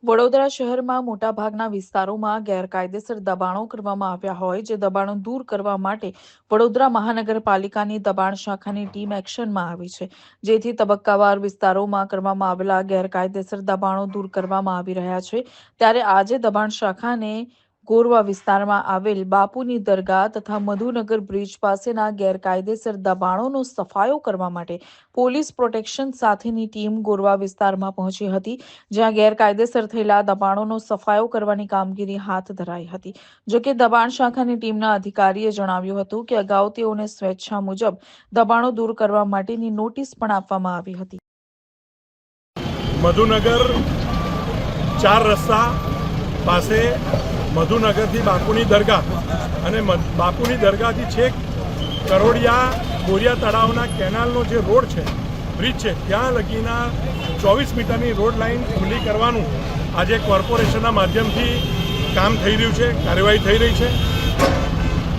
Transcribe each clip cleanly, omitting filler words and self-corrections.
વડોદરા શહેરમાં મોટાભાગના વિસ્તારોમાં ગેરકાયદેસર દબાણો કરવામાં આવ્યા હોય જે દબાણો દૂર કરવા માટે વડોદરા મહાનગરપાલિકાની દબાણ શાખાની ટીમ એક્શનમાં આવી છે, જેથી તબક્કાવાર વિસ્તારોમાં કરવામાં આવેલા ગેરકાયદેસર દબાણો દૂર કરવામાં આવી રહ્યા છે। ત્યારે આજે દબાણ શાખાને ગોરવા વિસ્તારમાં આવેલ બાપુની દરગાહ તથા મધુનગર બ્રિજ પાસેના ગેરકાયદેસર દબાણોનો સફાયો કરવા માટે પોલીસ પ્રોટેક્શન સાથેની ટીમ ગોરવા વિસ્તારમાં પહોંચી હતી, જ્યાં ગેરકાયદેસર થયેલા દબાણોનો સફાયો કરવાની કામગીરી હાથ ધરાઈ હતી। જોકે દબાણ શાખાની ટીમના અધિકારીએ જણાવ્યું હતું કે અગાઉ તેઓને સ્વેચ્છા મુજબ દબાણો દૂર કરવા માટેની નોટિસ પણ આપવામાં આવી હતી। મધુનગર 4 રસ્તા પાસે મધુનગરથી બાપુની દરગાહ અને બાપુની દરગાહથી છેક કરોડિયા બોરિયા તળાવના કેનાલનો જે રોડ છે, બ્રિજ છે, ત્યાં લગીના 24 મીટરની રોડ લાઇન ખુલ્લી કરવાનું આજે કોર્પોરેશનના માધ્યમથી કામ થઈ રહ્યું છે, કાર્યવાહી થઈ રહી છે।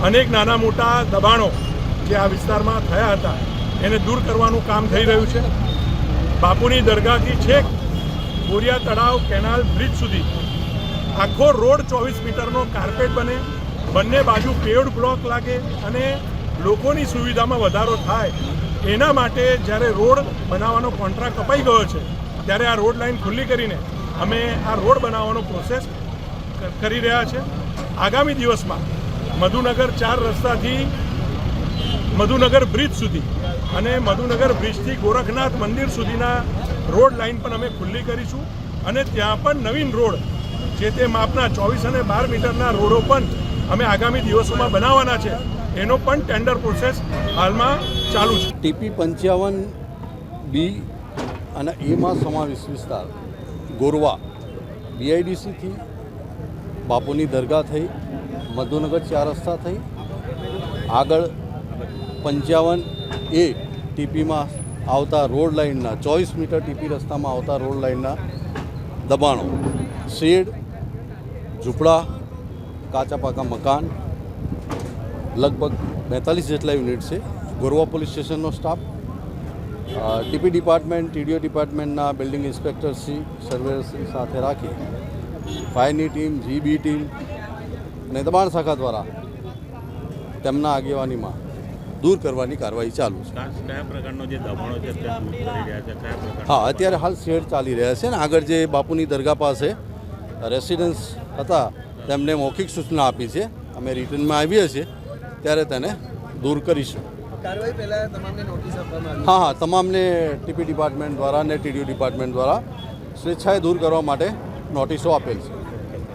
અનેક નાના મોટા દબાણો જે આ વિસ્તારમાં થયા હતા એને દૂર કરવાનું કામ થઈ રહ્યું છે। બાપુની દરગાહથી છેક બોરિયા તળાવ કેનાલ બ્રિજ સુધી આખો રોડ 24 મીટરનો કાર્પેટ બને, બંને બાજુ પેવડ બ્લોક લાગે અને લોકોની સુવિધામાં વધારો થાય। એના માટે જ્યારે રોડ બનાવવાનો કોન્ટ્રાક્ટ અપાઈ ગયો છે ત્યારે આ રોડ લાઇન ખુલ્લી કરીને અમે આ રોડ બનાવવાનો પ્રોસેસ કરી રહ્યા છે। આગામી દિવસમાં મધુનગર 4 રસ્તાથી મધુનગર બ્રિજ સુધી અને મધુનગર બ્રિજથી ગોરખનાથ મંદિર સુધીના રોડ લાઇન પણ અમે ખુલ્લી કરીશું અને ત્યાં પણ નવીન રોડ જે તે માપના 24 અને 12 મીટરના રોડો પણ અમે આગામી દિવસોમાં બનાવવાના છે। એનો પણ ટેન્ડર પ્રોસેસ હાલમાં ચાલુ છે। TP 55B અને એમાં સમાવેશ વિસ્તાર ગોરવા BIDCથી બાપુની દરગાહ થઈ મધુનગર 4 રસ્તા થઈ આગળ 55A TPમાં આવતા રોડ લાઇનના 24 મીટર TP રસ્તામાં આવતા રોડ લાઇનના દબાણો, શેડ, ઝૂંપડા, કાચા પાકા મકાન લગભગ 42 જેટલા યુનિટ છે। ગોરવા પોલીસ સ્ટેશનનો સ્ટાફ, TP ડિપાર્ટમેન્ટ, TDO ડિપાર્ટમેન્ટના બિલ્ડિંગ ઇન્સ્પેક્ટરશ્રી, સર્વેયરશ્રી સાથે રાખી ફાયરની ટીમ, GB ટીમ અને દબાણ શાખા દ્વારા તેમના આગેવાનીમાં દૂર કરવાની કાર્યવાહી ચાલુ છે। કયા પ્રકારનો જે દબાણો છે તે દૂર કરી રહ્યા છે? કયા પ્રકાર? હા, અત્યારે હાલ શેડ ચાલી રહ્યા છે ને આગળ જે બાપુની દરગાહ પાસે રેસિડન્સ હતા તેમને મૌખિક સૂચના આપી છે, અમે રિટર્નમાં આવીએ છીએ ત્યારે તેને દૂર કરીશું। કાર્યવાહી પહેલાં તમામને નોટિસ આપવામાં આવી? હા, તમામને TP ડિપાર્ટમેન્ટ દ્વારા અને TDO ડિપાર્ટમેન્ટ દ્વારા સ્વેચ્છાએ દૂર કરવા માટે નોટિસો આપેલ છે।